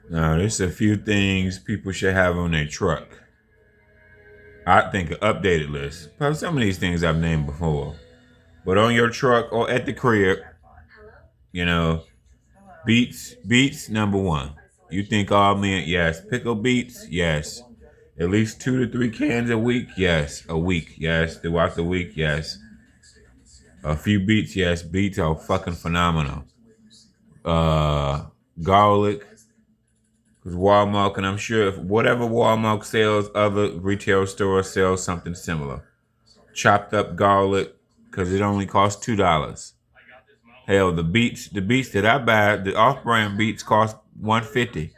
Now, there's a few things people should have on their truck. I think an updated list. Probably some of these things I've named before. But on your truck or at the crib, you know, beets number one. You think all men? Yes. Pickle beets? Yes. At least 2 to 3 cans a week? Yes. A week? Yes. Throughout the week? Yes. A few beets? Yes. Beets are fucking phenomenal. Garlic, because Walmart, and I'm sure if whatever Walmart sells, other retail stores sell something similar. Chopped up garlic, because it only costs $2. Hell, the beets that I buy, the off-brand beets cost $150.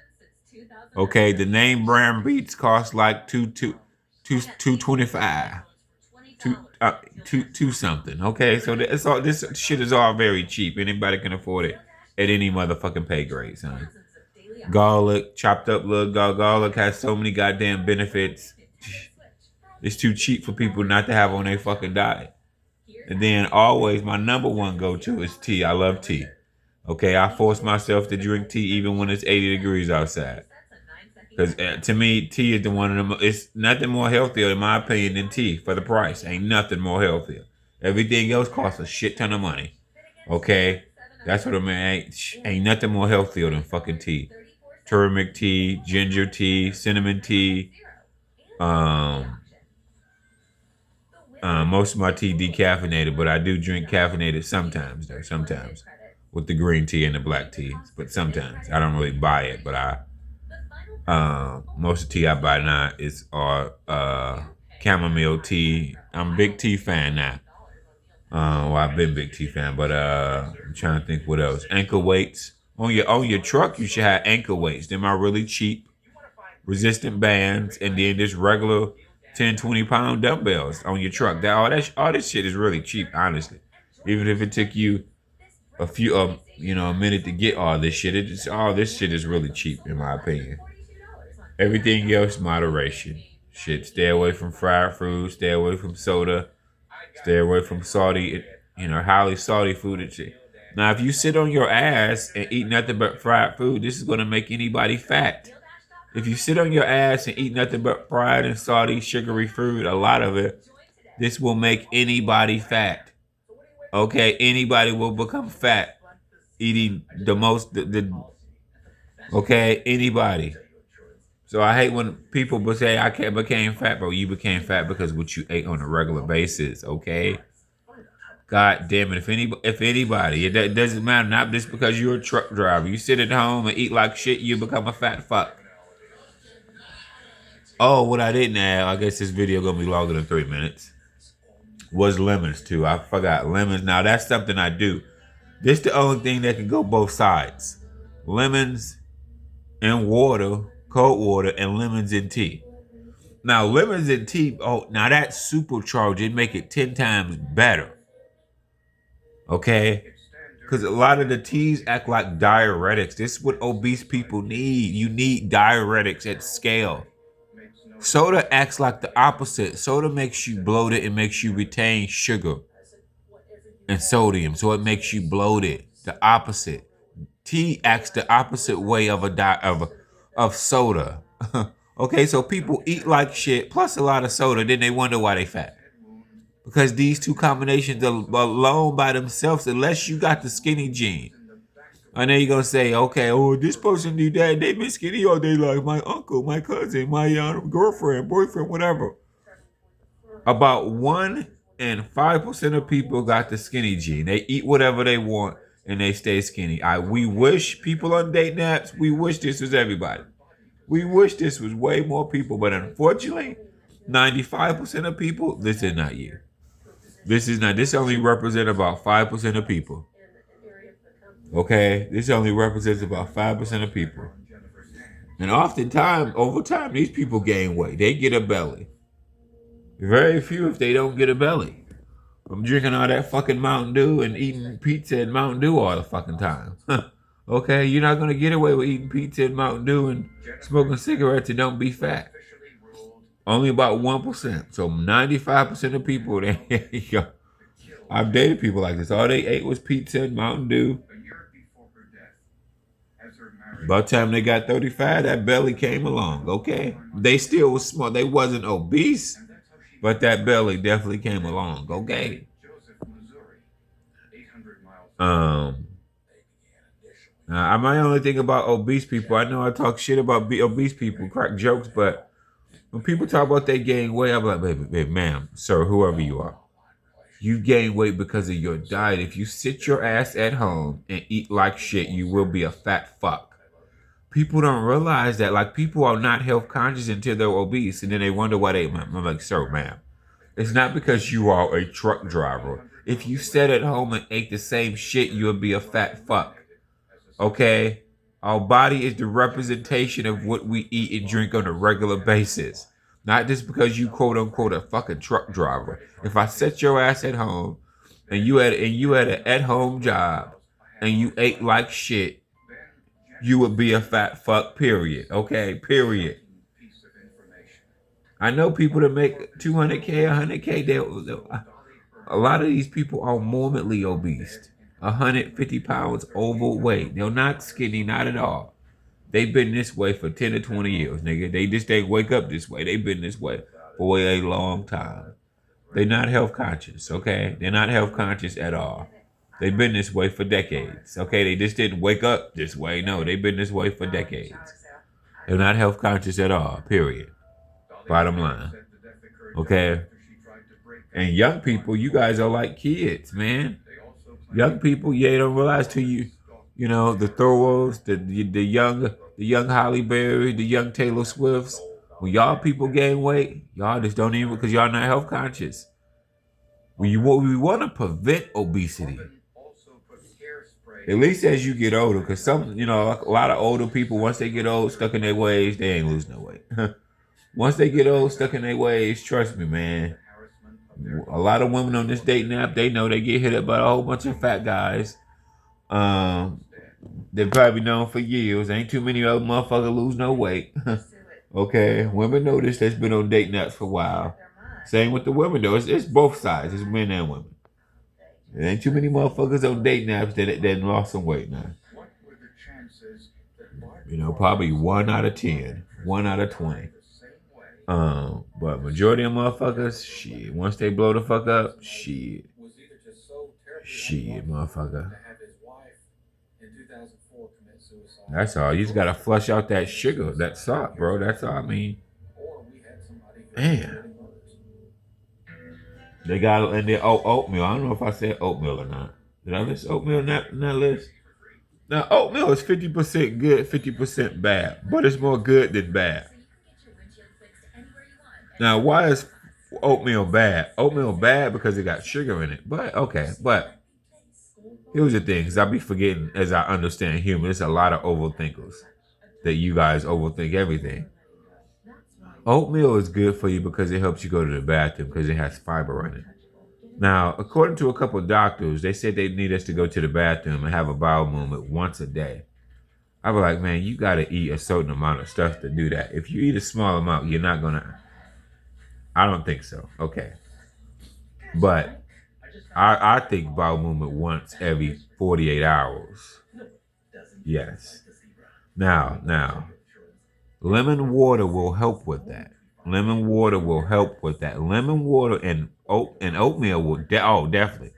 Okay, the name brand beets cost like $225, two two something. Okay, so it's all this shit is all very cheap. Anybody can afford it at any motherfucking pay grade, son. Garlic, chopped up little garlic has so many goddamn benefits. It's too cheap for people not to have on their fucking diet. And then always my number one go to is tea. I love tea. Okay, I force myself to drink tea even when it's 80 degrees outside. Because to me, tea is the one of them. It's nothing more healthier, in my opinion, than tea for the price. Ain't nothing more healthier. Everything else costs a shit ton of money. Okay, that's what I mean. Ain't nothing more healthier than fucking tea. Turmeric tea, ginger tea, cinnamon tea. Um, Most of my tea decaffeinated, but I do drink caffeinated sometimes. Though sometimes with the green tea and the black tea, but sometimes I don't really buy it. But most of the tea I buy now is chamomile tea. I'm a big tea fan now. Well, I've been a big tea fan, but I'm trying to think what else. Ankle weights on your truck. You should have ankle weights. Them are really cheap, resistant bands, and then just regular 10, 20 pound dumbbells on your truck. All this shit is really cheap, honestly. Even if it took you a minute to get all this shit, all this shit is really cheap in my opinion. Everything else, moderation. Shit, stay away from fried food, stay away from soda, stay away from salty, highly salty food and shit. Now, if you sit on your ass and eat nothing but fried food, this is gonna make anybody fat. If you sit on your ass and eat nothing but fried and salty, sugary food, a lot of it, this will make anybody fat. Okay, anybody will become fat eating the most. Okay, anybody. So I hate when people will say I can't became fat, bro. You became fat because what you ate on a regular basis. Okay. God damn it! If anybody, it doesn't matter. Not just because you're a truck driver. You sit at home and eat like shit, you become a fat fuck. Oh, what I didn't add, I guess this video gonna be longer than 3 minutes. Was lemons too. I forgot lemons. Now that's something I do. This the only thing that can go both sides. Lemons and water, cold water, and lemons in tea. Now lemons in tea. Oh, now that's supercharged. It make it 10 times better. Okay, because a lot of the teas act like diuretics. This is what obese people need. You need diuretics at scale. Soda acts like the opposite. Soda makes you bloated and makes you retain sugar and sodium, so it makes you bloated. The opposite. Tea acts the opposite way of soda. Okay, so people eat like shit plus a lot of soda, then they wonder why they fat. Because these two combinations alone by themselves, unless you got the skinny gene. I know you're gonna say, okay, oh, this person do that. They've been skinny all day, like my uncle, my cousin, my girlfriend, boyfriend, whatever. About 1 in 5% of people got the skinny gene. They eat whatever they want and they stay skinny. We wish people on dating apps. We wish this was everybody. We wish this was way more people, but unfortunately, 95% of people. This is not you. This only represents about 5% of people. Okay? This only represents about 5% of people. And oftentimes, over time, these people gain weight. They get a belly. Very few if they don't get a belly. I'm drinking all that fucking Mountain Dew and eating pizza and Mountain Dew all the fucking time. Okay? You're not going to get away with eating pizza and Mountain Dew and smoking cigarettes and don't be fat. Only about 1%. So 95% of people, I've dated people like this. All they ate was pizza and Mountain Dew. By the time they got 35, that belly came along. Okay. They still was small. They wasn't obese, but that belly definitely came along. Okay. Um, I might only think about obese people. I know I talk shit about obese people, crack jokes, but when people talk about they gain weight, I'm like, baby, ma'am, sir, whoever you are, you gain weight because of your diet. If you sit your ass at home and eat like shit, you will be a fat fuck. People don't realize that. Like, people are not health conscious until they're obese, and then they wonder why they. I'm like, sir, ma'am, it's not because you are a truck driver. If you sat at home and ate the same shit, you would be a fat fuck. Okay? Our body is the representation of what we eat and drink on a regular basis. Not just because you quote unquote a fucking truck driver. If I set your ass at home and you had an at home job and you ate like shit, you would be a fat fuck, period. Okay, period. I know people that make 200K, 100K, a lot of these people are morbidly obese. 150 pounds overweight. They're not skinny, not at all. They've been this way for 10 to 20 years, nigga. They just ain't wake up this way. They've been this way for a long time. They're not health conscious, okay? They're not health conscious at all. They've been this way for decades, okay? They just didn't wake up this way. No, they've been this way for decades. They're not health conscious at all, period. Bottom line, okay? And young people, you guys are like kids, man. Young people, yeah, don't realize till you know, the Thorolds, the young Holly Berry, the young Taylor Swifts. When y'all people gain weight, y'all just don't even because y'all not health conscious. We want to prevent obesity, at least as you get older, because like a lot of older people, once they get old, stuck in their ways, they ain't lose no weight. Once they get old, stuck in their ways, trust me, man. A lot of women on this dating app, they know they get hit up by a whole bunch of fat guys. Um, they've probably known for years. Ain't too many other motherfuckers lose no weight. Okay, women know this. That's been on dating apps for a while. Same with the women though. It's both sides. It's men and women. There ain't too many motherfuckers on dating apps that lost some weight now. Probably 1 out of 10, 1 out of 20. But majority of motherfuckers, shit. Once they blow the fuck up, shit, motherfucker. That's all. You just gotta flush out that sugar, that salt, bro. That's all. I mean, man. They got and they oatmeal. I don't know if I said oatmeal or not. Did I list oatmeal in that list? Now oatmeal is 50% good, 50% bad, but it's more good than bad. Now, why is oatmeal bad? Oatmeal bad because it got sugar in it. But okay, but here's the thing, because I be forgetting as I understand humor. There's a lot of overthinkers that you guys overthink everything. Oatmeal is good for you because it helps you go to the bathroom because it has fiber in it. Now, according to a couple of doctors, they said they need us to go to the bathroom and have a bowel movement once a day. I was like, man, you got to eat a certain amount of stuff to do that. If you eat a small amount, you're not going to. I don't think so. Okay. But I think bowel movement once every 48 hours. Yes. Now, lemon water will help with that. Lemon water will help with that. Lemon water and oatmeal will. Definitely.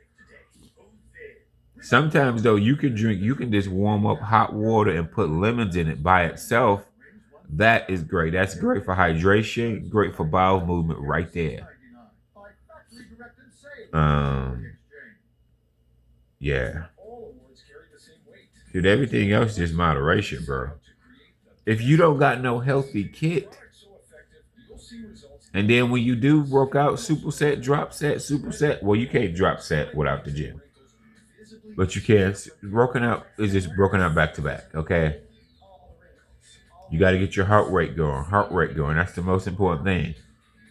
Sometimes though, you can just warm up hot water and put lemons in it by itself. That is great. That's great for hydration. Great for bowel movement right there. Um, yeah. Dude, everything else is just moderation, bro. If you don't got no healthy kit, and then when you do work out, superset, drop set, superset, well, you can't drop set without the gym. But you can. Broken out is just broken out back to back, okay? You got to get your heart rate going. Heart rate going. That's the most important thing.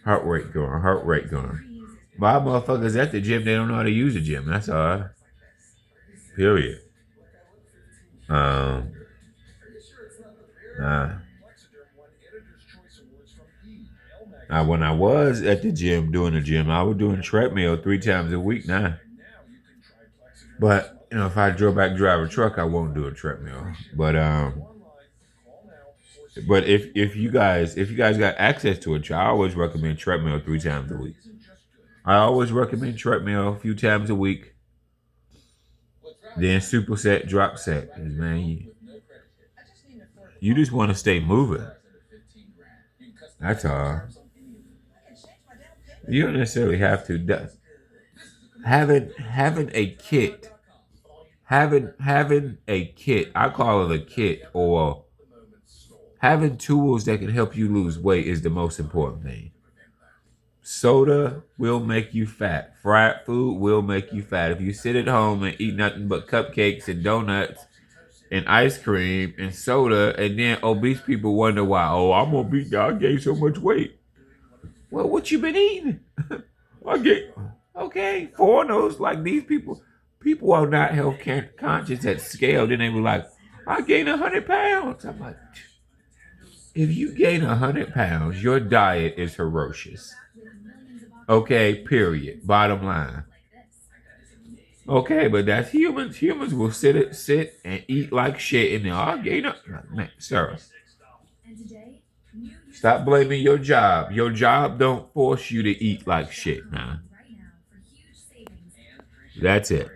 Heart rate going. Heart rate going. My motherfuckers at the gym, they don't know how to use the gym. That's all. Period. Um, nah. Now, when I was at the gym doing the gym, I was doing treadmill 3 times a week now. But If I drive a truck, I won't do a treadmill. But if you guys got access to it, I always recommend treadmill 3 times a week. I always recommend treadmill a few times a week. Then superset, drop set. 'Cause, man, you just want to stay moving. That's all. You don't necessarily have to. Having a kit, having a kit. I call it a kit, or having tools that can help you lose weight is the most important thing. Soda will make you fat. Fried food will make you fat. If you sit at home and eat nothing but cupcakes and donuts and ice cream and soda, and then obese people wonder why. Oh, I'm obese. I gained so much weight. Well, what you been eating? I get okay. Foreigners like these people. People are not health conscious at scale. Then they were like, I gained 100 pounds. I'm like, if you gain 100 pounds, your diet is ferocious. Okay, period. Bottom line. Okay, but that's humans. Humans will sit and eat like shit, and then I gain up. Man, sir, stop blaming your job. Your job don't force you to eat like shit, man. That's it.